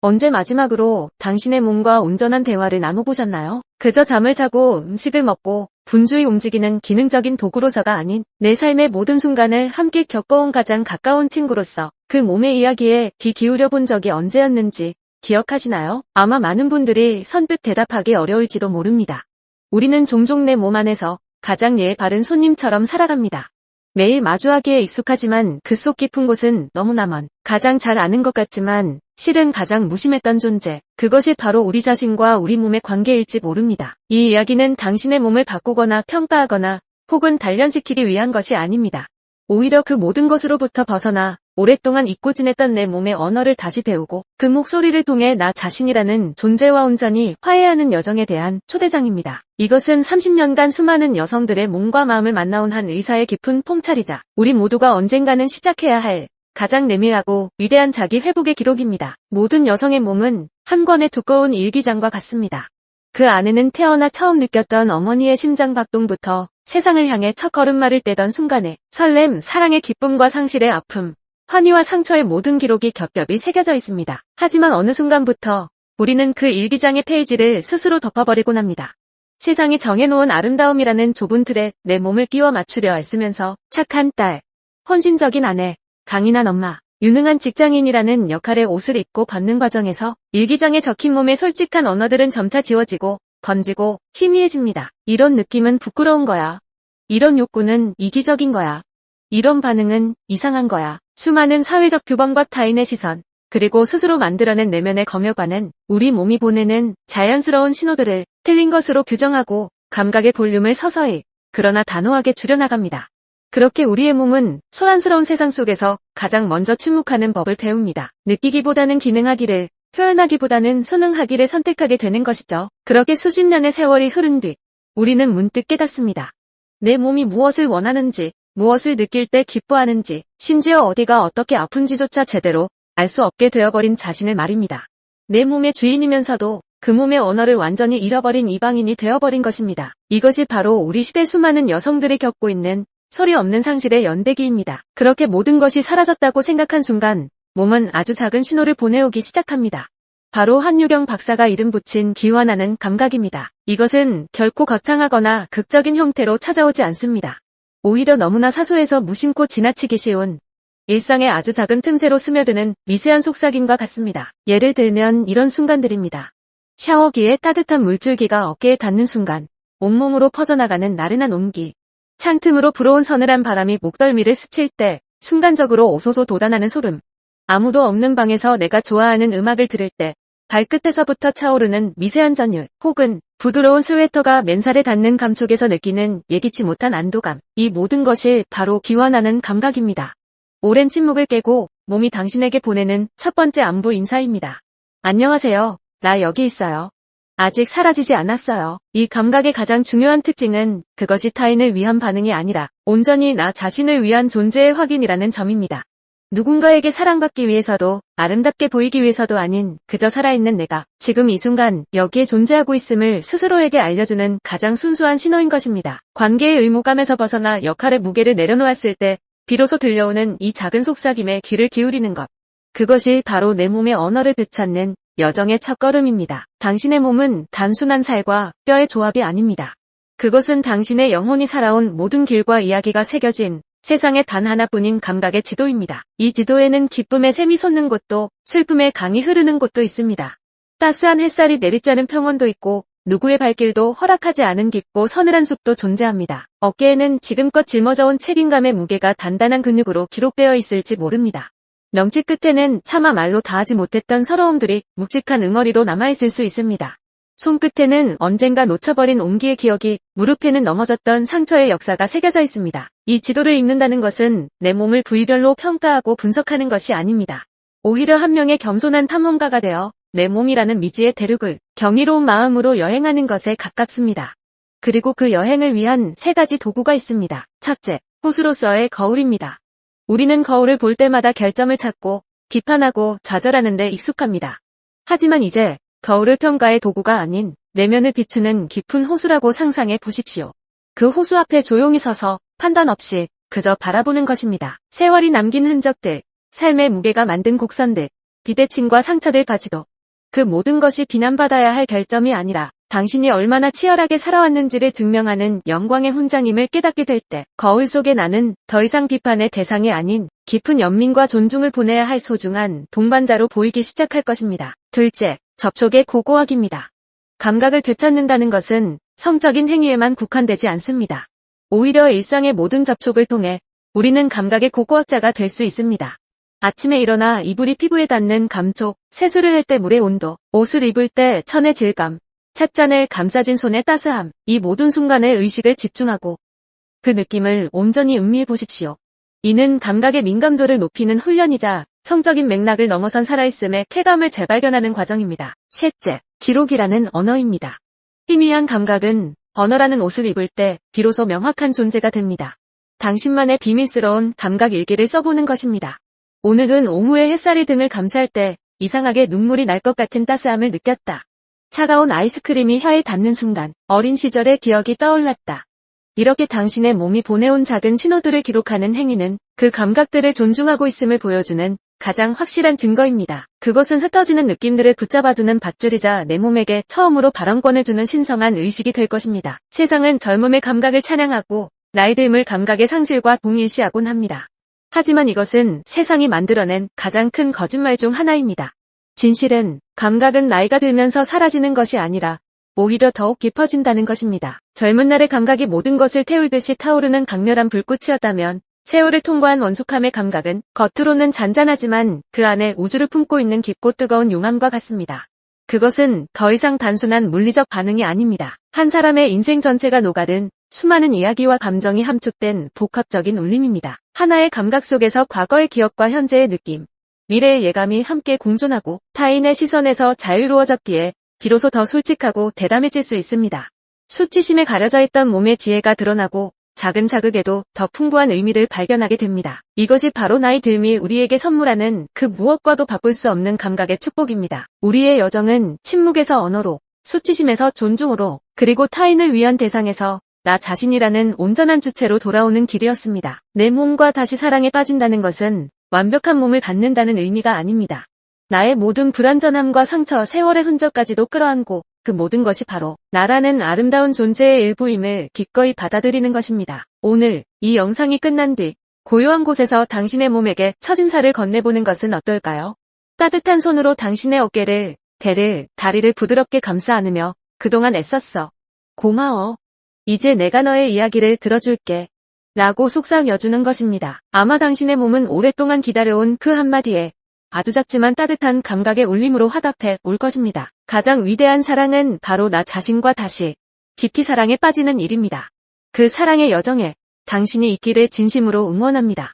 언제 마지막으로 당신의 몸과 온전한 대화를 나눠보셨나요? 그저 잠을 자고 음식을 먹고 분주히 움직이는 기능적인 도구로서가 아닌 내 삶의 모든 순간을 함께 겪어온 가장 가까운 친구로서 그 몸의 이야기에 귀 기울여 본 적이 언제였는지 기억하시나요? 아마 많은 분들이 선뜻 대답하기 어려울지도 모릅니다. 우리는 종종 내 몸 안에서 가장 예의 바른 손님처럼 살아갑니다. 매일 마주하기에 익숙하지만 그 속 깊은 곳은 너무나 먼, 가장 잘 아는 것 같지만 실은 가장 무심했던 존재, 그것이 바로 우리 자신과 우리 몸의 관계일지 모릅니다. 이 이야기는 당신의 몸을 바꾸거나 평가하거나 혹은 단련시키기 위한 것이 아닙니다. 오히려 그 모든 것으로부터 벗어나 오랫동안 잊고 지냈던 내 몸의 언어를 다시 배우고 그 목소리를 통해 나 자신이라는 존재와 온전히 화해하는 여정에 대한 초대장입니다. 이것은 30년간 수많은 여성들의 몸과 마음을 만나온 한 의사의 깊은 통찰이자 우리 모두가 언젠가는 시작해야 할 가장 내밀하고 위대한 자기 회복의 기록입니다. 모든 여성의 몸은 한 권의 두꺼운 일기장과 같습니다. 그 안에는 태어나 처음 느꼈던 어머니의 심장 박동부터 세상을 향해 첫 걸음마를 떼던 순간의 설렘, 사랑의 기쁨과 상실의 아픔, 환희와 상처의 모든 기록이 겹겹이 새겨져 있습니다. 하지만 어느 순간부터 우리는 그 일기장의 페이지를 스스로 덮어버리곤 합니다. 세상이 정해놓은 아름다움이라는 좁은 틀에 내 몸을 끼워 맞추려 애쓰면서 착한 딸, 헌신적인 아내, 강인한 엄마, 유능한 직장인이라는 역할의 옷을 입고 벗는 과정에서 일기장에 적힌 몸의 솔직한 언어들은 점차 지워지고 번지고 희미해집니다. 이런 느낌은 부끄러운 거야. 이런 욕구는 이기적인 거야. 이런 반응은 이상한 거야. 수많은 사회적 규범과 타인의 시선, 그리고 스스로 만들어낸 내면의 검열관은 우리 몸이 보내는 자연스러운 신호들을 틀린 것으로 규정하고 감각의 볼륨을 서서히, 그러나 단호하게 줄여나갑니다. 그렇게 우리의 몸은 소란스러운 세상 속에서 가장 먼저 침묵하는 법을 배웁니다. 느끼기보다는 기능하기를, 표현하기보다는 순응하기를 선택하게 되는 것이죠. 그렇게 수십 년의 세월이 흐른 뒤 우리는 문득 깨닫습니다. 내 몸이 무엇을 원하는지, 무엇을 느낄 때 기뻐하는지, 심지어 어디가 어떻게 아픈지조차 제대로 알 수 없게 되어버린 자신을 말입니다. 내 몸의 주인이면서도 그 몸의 언어를 완전히 잃어버린 이방인이 되어버린 것입니다. 이것이 바로 우리 시대 수많은 여성들이 겪고 있는 소리 없는 상실의 연대기입니다. 그렇게 모든 것이 사라졌다고 생각한 순간 몸은 아주 작은 신호를 보내오기 시작합니다. 바로 한유경 박사가 이름 붙인 기환하는 감각입니다. 이것은 결코 거창하거나 극적인 형태로 찾아오지 않습니다. 오히려 너무나 사소해서 무심코 지나치기 쉬운 일상의 아주 작은 틈새로 스며드는 미세한 속삭임과 같습니다. 예를 들면 이런 순간들입니다. 샤워기에 따뜻한 물줄기가 어깨에 닿는 순간, 온몸으로 퍼져나가는 나른한 온기, 창틈으로 불어온 서늘한 바람이 목덜미를 스칠 때 순간적으로 오소소 돋아나는 소름, 아무도 없는 방에서 내가 좋아하는 음악을 들을 때 발끝에서부터 차오르는 미세한 전율, 혹은 부드러운 스웨터가 맨살에 닿는 감촉에서 느끼는 예기치 못한 안도감, 이 모든 것이 바로 기환하는 감각입니다. 오랜 침묵을 깨고 몸이 당신에게 보내는 첫 번째 안부 인사입니다. 안녕하세요. 나 여기 있어요. 아직 사라지지 않았어요. 이 감각의 가장 중요한 특징은 그것이 타인을 위한 반응이 아니라 온전히 나 자신을 위한 존재의 확인이라는 점입니다. 누군가에게 사랑받기 위해서도 아름답게 보이기 위해서도 아닌 그저 살아있는 내가 지금 이 순간 여기에 존재하고 있음을 스스로에게 알려주는 가장 순수한 신호인 것입니다. 관계의 의무감에서 벗어나 역할의 무게를 내려놓았을 때 비로소 들려오는 이 작은 속삭임에 귀를 기울이는 것. 그것이 바로 내 몸의 언어를 되찾는 여정의 첫걸음입니다. 당신의 몸은 단순한 살과 뼈의 조합이 아닙니다. 그것은 당신의 영혼이 살아온 모든 길과 이야기가 새겨진 세상에 단 하나뿐인 감각의 지도입니다. 이 지도에는 기쁨의 샘이 솟는 곳도 슬픔의 강이 흐르는 곳도 있습니다. 따스한 햇살이 내리쬐는 평원도 있고 누구의 발길도 허락하지 않은 깊고 서늘한 숲도 존재합니다. 어깨에는 지금껏 짊어져온 책임감의 무게가 단단한 근육으로 기록되어 있을지 모릅니다. 명치 끝에는 차마 말로 다하지 못했던 서러움들이 묵직한 응어리로 남아있을 수 있습니다. 손끝에는 언젠가 놓쳐버린 온기의 기억이, 무릎에는 넘어졌던 상처의 역사가 새겨져 있습니다. 이 지도를 읽는다는 것은 내 몸을 부위별로 평가하고 분석하는 것이 아닙니다. 오히려 한 명의 겸손한 탐험가가 되어 내 몸이라는 미지의 대륙을 경이로운 마음으로 여행하는 것에 가깝습니다. 그리고 그 여행을 위한 3가지 도구가 있습니다. 첫째, 호수로서의 거울입니다. 우리는 거울을 볼 때마다 결점을 찾고 비판하고 좌절하는 데 익숙합니다. 하지만 이제 거울을 평가의 도구가 아닌 내면을 비추는 깊은 호수라고 상상해 보십시오. 그 호수 앞에 조용히 서서 판단 없이 그저 바라보는 것입니다. 세월이 남긴 흔적들, 삶의 무게가 만든 곡선들, 비대칭과 상처들까지도. 그 모든 것이 비난받아야 할 결점이 아니라 당신이 얼마나 치열하게 살아왔는지를 증명하는 영광의 훈장임을 깨닫게 될 때 거울 속에 나는 더 이상 비판의 대상이 아닌 깊은 연민과 존중을 보내야 할 소중한 동반자로 보이기 시작할 것입니다. 둘째, 접촉의 고고학입니다. 감각을 되찾는다는 것은 성적인 행위에만 국한되지 않습니다. 오히려 일상의 모든 접촉을 통해 우리는 감각의 고고학자가 될 수 있습니다. 아침에 일어나 이불이 피부에 닿는 감촉, 세수를 할 때 물의 온도, 옷을 입을 때 천의 질감, 찻잔을 감싸진 손의 따스함, 이 모든 순간에 의식을 집중하고 그 느낌을 온전히 음미해 보십시오. 이는 감각의 민감도를 높이는 훈련이자 성적인 맥락을 넘어선 살아있음의 쾌감을 재발견하는 과정입니다. 셋째, 기록이라는 언어입니다. 희미한 감각은 언어라는 옷을 입을 때 비로소 명확한 존재가 됩니다. 당신만의 비밀스러운 감각 일기를 써보는 것입니다. 오늘은 오후에 햇살이 등을 감쌀 때 이상하게 눈물이 날 것 같은 따스함을 느꼈다. 차가운 아이스크림이 혀에 닿는 순간 어린 시절의 기억이 떠올랐다. 이렇게 당신의 몸이 보내온 작은 신호들을 기록하는 행위는 그 감각들을 존중하고 있음을 보여주는 가장 확실한 증거입니다. 그것은 흩어지는 느낌들을 붙잡아두는 밧줄이자 내 몸에게 처음으로 발언권을 주는 신성한 의식이 될 것입니다. 세상은 젊음의 감각을 찬양하고 나이 듦을 감각의 상실과 동일시하곤 합니다. 하지만 이것은 세상이 만들어낸 가장 큰 거짓말 중 하나입니다. 진실은 감각은 나이가 들면서 사라지는 것이 아니라 오히려 더욱 깊어진다는 것입니다. 젊은 날의 감각이 모든 것을 태울듯이 타오르는 강렬한 불꽃이었다면 세월을 통과한 원숙함의 감각은 겉으로는 잔잔하지만 그 안에 우주를 품고 있는 깊고 뜨거운 용암과 같습니다. 그것은 더 이상 단순한 물리적 반응이 아닙니다. 한 사람의 인생 전체가 녹아든 수많은 이야기와 감정이 함축된 복합적인 울림입니다. 하나의 감각 속에서 과거의 기억과 현재의 느낌, 미래의 예감이 함께 공존하고 타인의 시선에서 자유로워졌기에 비로소 더 솔직하고 대담해질 수 있습니다. 수치심에 가려져 있던 몸의 지혜가 드러나고 작은 자극에도 더 풍부한 의미를 발견하게 됩니다. 이것이 바로 나이 듦이 우리에게 선물하는 그 무엇과도 바꿀 수 없는 감각의 축복입니다. 우리의 여정은 침묵에서 언어로, 수치심에서 존중으로, 그리고 타인을 위한 대상에서 나 자신이라는 온전한 주체로 돌아오는 길이었습니다. 내 몸과 다시 사랑에 빠진다는 것은 완벽한 몸을 갖는다는 의미가 아닙니다. 나의 모든 불완전함과 상처, 세월의 흔적까지도 끌어안고 그 모든 것이 바로 나라는 아름다운 존재의 일부임을 기꺼이 받아들이는 것입니다. 오늘 이 영상이 끝난 뒤 고요한 곳에서 당신의 몸에게 첫인사를 건네보는 것은 어떨까요? 따뜻한 손으로 당신의 어깨를, 배를, 다리를 부드럽게 감싸 안으며 그동안 애썼어. 고마워. 이제 내가 너의 이야기를 들어줄게. 라고 속삭여주는 것입니다. 아마 당신의 몸은 오랫동안 기다려온 그 한마디에 아주 작지만 따뜻한 감각의 울림으로 화답해 올 것입니다. 가장 위대한 사랑은 바로 나 자신과 다시 깊이 사랑에 빠지는 일입니다. 그 사랑의 여정에 당신이 있기를 진심으로 응원합니다.